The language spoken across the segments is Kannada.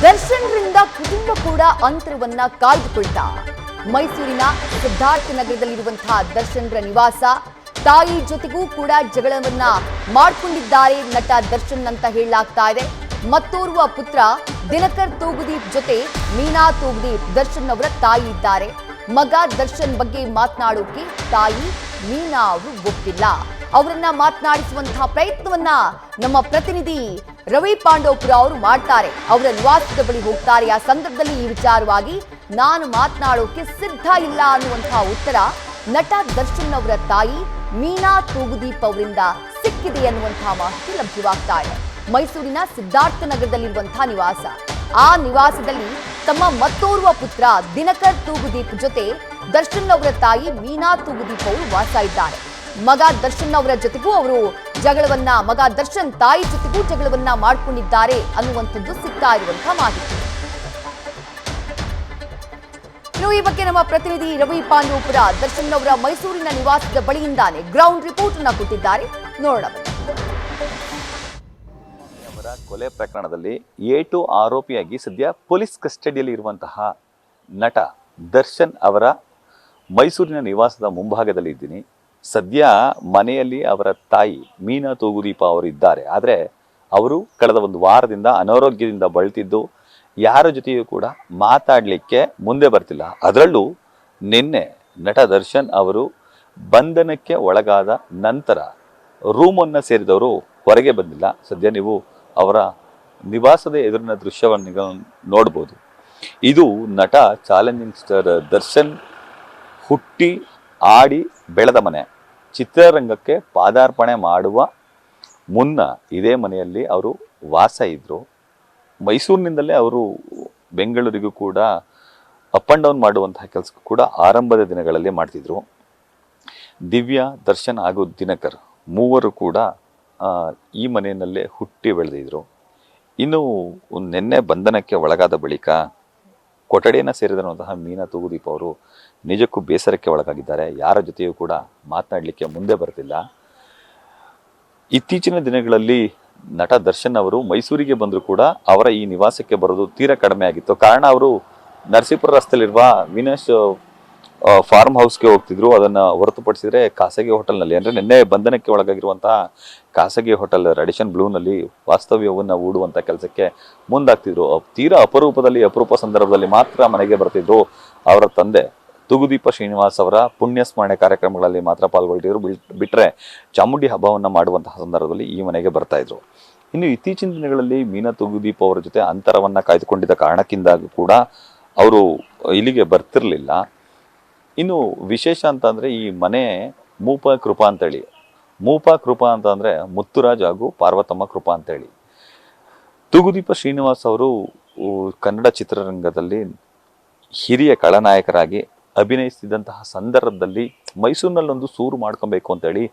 ದರ್ಶನ್ರಿಂದ ಕುಟುಂಬ ಕೂಡ ಅಂತರವನ್ನ ಕಾಯ್ದುಕೊಳ್ತಾ ಮೈಸೂರಿನ ಸಿದ್ಧಾರ್ಥ ನಗರದಲ್ಲಿರುವಂತಹ ದರ್ಶನ್ರ ನಿವಾಸ ತಾಯಿ ಜೊತೆಗೂ ಕೂಡ ಜಗಳವನ್ನ ಮಾಡಿಕೊಂಡಿದ್ದಾರೆ ನಟ ದರ್ಶನ್ ಅಂತ ಹೇಳಲಾಗ್ತಾ ಇದೆ. ಮತ್ತೋರ್ವ ಪುತ್ರ ದಿನಕರ್ ತೂಗುದೀಪ್ ಜೊತೆ ಮೀನಾ ತೂಗುದೀಪ್ ದರ್ಶನ್ ಅವರ ತಾಯಿ ಇದ್ದಾರೆ. ಮಗ ದರ್ಶನ್ ಬಗ್ಗೆ ಮಾತನಾಡೋಕೆ ತಾಯಿ ಮೀನಾ ಅವರು ಒಪ್ಪಿಲ್ಲ. ಅವರನ್ನ ಮಾತನಾಡಿಸುವಂತಹ ಪ್ರಯತ್ನವನ್ನ ನಮ್ಮ ಪ್ರತಿನಿಧಿ ರವಿ ಪಾಂಡವಪುರ ಅವರು ಮಾಡ್ತಾರೆ. ಅವರ ನಿವಾಸದ ಬಳಿ ಹೋಗ್ತಾರೆ. ಆ ಸಂದರ್ಭದಲ್ಲಿ ಈ ವಿಚಾರವಾಗಿ ನಾನು ಮಾತನಾಡೋಕೆ ಸಿದ್ಧ ಇಲ್ಲ ಅನ್ನುವಂತಹ ಉತ್ತರ ನಟ ದರ್ಶನ್ ಅವರ ತಾಯಿ ಮೀನಾ ತೂಗುದೀಪ್ ಅವರಿಂದ ಸಿಕ್ಕಿದೆ ಅನ್ನುವಂತಹ ಮಾಹಿತಿ ಲಭ್ಯವಾಗ್ತಾ ಇದೆ. ಮೈಸೂರಿನ ಸಿದ್ಧಾರ್ಥ ನಗರದಲ್ಲಿರುವಂತಹ ನಿವಾಸ. ಆ ನಿವಾಸದಲ್ಲಿ ತಮ್ಮ ಮತ್ತೋರ್ವ ಪುತ್ರ ದಿನಕರ್ ತೂಗುದೀಪ್ ಜೊತೆ ದರ್ಶನ್ ಅವರ ತಾಯಿ ಮೀನಾ ತೂಗುದೀಪ್ ಅವರು ವಾಸ ಇದ್ದಾರೆ. ಮಗ ದರ್ಶನ್ ಅವರ ಜೊತೆಗೂ ಅವರು ಜಗಳವನ್ನ ಮಗ ದರ್ಶನ್ ತಾಯಿ ಜೊತೆಗೂ ಜಗಳವನ್ನ ಮಾಡಿಕೊಂಡಿದ್ದಾರೆ ಅನ್ನುವಂಥದ್ದು ಸಿಗ್ತಾ ಇರುವಂತಹ ಮಾಹಿತಿ. ಇನ್ನು ಈ ಬಗ್ಗೆ ನಮ್ಮ ಪ್ರತಿನಿಧಿ ರವಿ ಪಾಂಡವಪುರ ದರ್ಶನ್ ಅವರ ಮೈಸೂರಿನ ನಿವಾಸದ ಬಳಿಯಿಂದಾನೆ ಗ್ರೌಂಡ್ ರಿಪೋರ್ಟ್ ಅನ್ನು ಕೊಟ್ಟಿದ್ದಾರೆ. ನೋಡೋಣ. ಅವರ ಕೊಲೆ ಪ್ರಕರಣದಲ್ಲಿ A2 ಆರೋಪಿಯಾಗಿ ಸದ್ಯ ಪೊಲೀಸ್ ಕಸ್ಟಡಿಯಲ್ಲಿ ಇರುವಂತಹ ನಟ ದರ್ಶನ್ ಅವರ ಮೈಸೂರಿನ ನಿವಾಸದ ಮುಂಭಾಗದಲ್ಲಿ ಇದ್ದೀನಿ. ಸದ್ಯ ಮನೆಯಲ್ಲಿ ಅವರ ತಾಯಿ ಮೀನಾ ತೂಗುದೀಪ ಅವರು ಇದ್ದಾರೆ. ಆದರೆ ಅವರು ಕಳೆದ ಒಂದು ವಾರದಿಂದ ಅನಾರೋಗ್ಯದಿಂದ ಬಳಲ್ತಿದ್ದು ಯಾರ ಜೊತೆಯೂ ಕೂಡ ಮಾತಾಡಲಿಕ್ಕೆ ಮುಂದೆ ಬರ್ತಿಲ್ಲ. ಅದರಲ್ಲೂ ನಿನ್ನೆ ನಟ ದರ್ಶನ್ ಅವರು ಬಂಧನಕ್ಕೆ ಒಳಗಾದ ನಂತರ ರೂಮನ್ನು ಸೇರಿದವರು ಹೊರಗೆ ಬಂದಿಲ್ಲ. ಸದ್ಯ ನೀವು ಅವರ ನಿವಾಸದ ಎದುರಿನ ದೃಶ್ಯವನ್ನು ನೋಡ್ಬೋದು. ಇದು ನಟ ಚಾಲೆಂಜಿಂಗ್ ಸ್ಟಾರ್ ದರ್ಶನ್ ಹುಟ್ಟಿ ಆಡಿ ಬೆಳೆದ ಮನೆ. ಚಿತ್ರರಂಗಕ್ಕೆ ಪಾದಾರ್ಪಣೆ ಮಾಡುವ ಮುನ್ನ ಇದೇ ಮನೆಯಲ್ಲಿ ಅವರು ವಾಸ ಇದ್ದರು. ಮೈಸೂರಿನಿಂದಲೇ ಅವರು ಬೆಂಗಳೂರಿಗೂ ಕೂಡ ಅಪ್ ಆ್ಯಂಡ್ ಡೌನ್ ಮಾಡುವಂತಹ ಕೆಲಸ ಕೂಡ ಆರಂಭದ ದಿನಗಳಲ್ಲಿ ಮಾಡ್ತಿದ್ರು. ದಿವ್ಯಾ, ದರ್ಶನ್ ಹಾಗೂ ದಿನಕರ್ ಮೂವರು ಕೂಡ ಈ ಮನೆಯಲ್ಲೇ ಹುಟ್ಟಿ ಬೆಳೆದಿದ್ರು. ಇನ್ನು ನಿನ್ನೆ ಬಂಧನಕ್ಕೆ ಒಳಗಾದ ಬಳಿಕ ಕೊಠಡಿಯನ್ನು ಸೇರಿದಂತಹ ಮೀನಾ ತೂಗುದೀಪ್ ಅವರು ನಿಜಕ್ಕೂ ಬೇಸರಕ್ಕೆ ಒಳಗಾಗಿದ್ದಾರೆ. ಯಾರ ಜೊತೆಯೂ ಕೂಡ ಮಾತನಾಡಲಿಕ್ಕೆ ಮುಂದೆ ಬರ್ತಿಲ್ಲ. ಇತ್ತೀಚಿನ ದಿನಗಳಲ್ಲಿ ನಟ ದರ್ಶನ್ ಅವರು ಮೈಸೂರಿಗೆ ಬಂದರೂ ಕೂಡ ಅವರ ಈ ನಿವಾಸಕ್ಕೆ ಬರೋದು ತೀರಾ ಕಡಿಮೆ ಆಗಿತ್ತು. ಕಾರಣ ಅವರು ನರಸೀಪುರ ರಸ್ತೆಯಲ್ಲಿರುವ ವಿನಶ್ ಫಾರ್ಮ್ ಹೌಸ್ಗೆ ಹೋಗ್ತಿದ್ರು. ಅದನ್ನು ಹೊರತುಪಡಿಸಿದ್ರೆ ಖಾಸಗಿ ಹೋಟೆಲ್ನಲ್ಲಿ, ಅಂದರೆ ನಿನ್ನೆ ಬಂಧನಕ್ಕೆ ಒಳಗಾಗಿರುವಂತಹ ಖಾಸಗಿ ಹೋಟೆಲ್ ರೆಡಿಷನ್ ಬ್ಲೂನಲ್ಲಿ ವಾಸ್ತವ್ಯವನ್ನು ಹೂಡುವಂಥ ಕೆಲಸಕ್ಕೆ ಮುಂದಾಗ್ತಿದ್ರು. ತೀರಾ ಅಪರೂಪ ಸಂದರ್ಭದಲ್ಲಿ ಮಾತ್ರ ಮನೆಗೆ ಬರ್ತಿದ್ರು. ಅವರ ತಂದೆ ತೂಗುದೀಪ ಶ್ರೀನಿವಾಸ್ ಅವರ ಪುಣ್ಯ ಸ್ಮರಣೆ ಕಾರ್ಯಕ್ರಮಗಳಲ್ಲಿ ಮಾತ್ರ ಪಾಲ್ಗೊಳ್ತಿದ್ರು. ಬಿಟ್ಟರೆ ಚಾಮುಂಡಿ ಹಬ್ಬವನ್ನು ಮಾಡುವಂತಹ ಸಂದರ್ಭದಲ್ಲಿ ಈ ಮನೆಗೆ ಬರ್ತಾ ಇದ್ರು. ಇನ್ನು ಇತ್ತೀಚಿನ ದಿನಗಳಲ್ಲಿ ಮೀನಾ ತೂಗುದೀಪ್ ಅವರ ಜೊತೆ ಅಂತರವನ್ನು ಕಾಯ್ದುಕೊಂಡಿದ್ದ ಕಾರಣಕ್ಕಿಂದಾಗಿ ಕೂಡ ಅವರು ಇಲ್ಲಿಗೆ ಬರ್ತಿರ್ಲಿಲ್ಲ. ಇನ್ನು ವಿಶೇಷ ಅಂತಂದರೆ ಈ ಮನೆ ಮೂಪ ಕೃಪಾ ಅಂತೇಳಿ, ಮೂಪ ಕೃಪಾ ಅಂತಂದರೆ ಮುತ್ತುರಾಜ್ ಹಾಗೂ ಪಾರ್ವತಮ್ಮ ಕೃಪಾ ಅಂತೇಳಿ. ತೂಗುದೀಪ ಶ್ರೀನಿವಾಸ್ ಅವರು ಕನ್ನಡ ಚಿತ್ರರಂಗದಲ್ಲಿ ಹಿರಿಯ ಖಳನಾಯಕರಾಗಿ ಅಭಿನಯಿಸ್ತಿದ್ದಂತಹ ಸಂದರ್ಭದಲ್ಲಿ ಮೈಸೂರಿನಲ್ಲೊಂದು ಸೂರು ಮಾಡ್ಕೊಬೇಕು ಅಂತೇಳಿ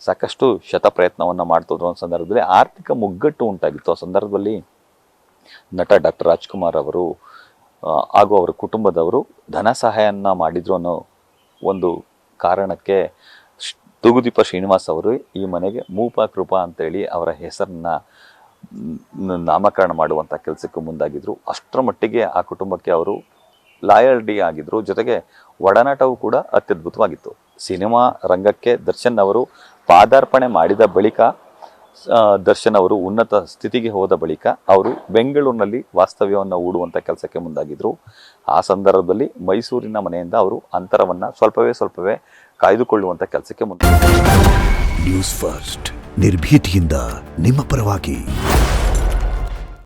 ಸಾಕಷ್ಟು ಶತಪ್ರಯತ್ನವನ್ನು ಮಾಡ್ತಿದ್ರು. ಒಂದು ಸಂದರ್ಭದಲ್ಲಿ ಆರ್ಥಿಕ ಮುಗ್ಗಟ್ಟು ಉಂಟಾಗಿತ್ತು. ಆ ಸಂದರ್ಭದಲ್ಲಿ ನಟ ಡಾಕ್ಟರ್ ರಾಜ್ಕುಮಾರ್ ಅವರು ಹಾಗೂ ಅವರ ಕುಟುಂಬದವರು ಧನ ಸಹಾಯವನ್ನು ಮಾಡಿದ್ರು ಅನ್ನೋ ಒಂದು ಕಾರಣಕ್ಕೆ ತೂಗುದೀಪ ಶ್ರೀನಿವಾಸ್ ಅವರು ಈ ಮನೆಗೆ ಮೂಪ ಕೃಪಾ ಅಂತೇಳಿ ಅವರ ಹೆಸರನ್ನ ನಾಮಕರಣ ಮಾಡುವಂಥ ಕೆಲಸಕ್ಕೆ ಮುಂದಾಗಿದ್ರು. ಅಷ್ಟರ ಮಟ್ಟಿಗೆ ಆ ಕುಟುಂಬಕ್ಕೆ ಅವರು ಲಾಯಲ್ಟಿ ಆಗಿದ್ರು. ಜೊತೆಗೆ ಒಡನಾಟವೂ ಕೂಡ ಅತ್ಯದ್ಭುತವಾಗಿತ್ತು. ಸಿನಿಮಾ ರಂಗಕ್ಕೆ ದರ್ಶನ್ ಅವರು ಪಾದಾರ್ಪಣೆ ಮಾಡಿದ ಬಳಿಕ, ದರ್ಶನ್ ಅವರು ಉನ್ನತ ಸ್ಥಿತಿಗೆ ಹೋದ ಬಳಿಕ ಅವರು ಬೆಂಗಳೂರಿನಲ್ಲಿ ವಾಸ್ತವ್ಯವನ್ನು ಹೂಡುವಂಥ ಕೆಲಸಕ್ಕೆ ಮುಂದಾಗಿದ್ರು. ಆ ಸಂದರ್ಭದಲ್ಲಿ ಮೈಸೂರಿನ ಮನೆಯಿಂದ ಅವರು ಅಂತರವನ್ನು ಸ್ವಲ್ಪವೇ ಕಾಯ್ದುಕೊಳ್ಳುವಂಥ ಕೆಲಸಕ್ಕೆ ಮುಂದಾಗಿದ್ರು. ನ್ಯೂಸ್ ಫಸ್ಟ್, ನಿರ್ಭೀತಿಯಿಂದ ನಿಮ್ಮ ಪರವಾಗಿ.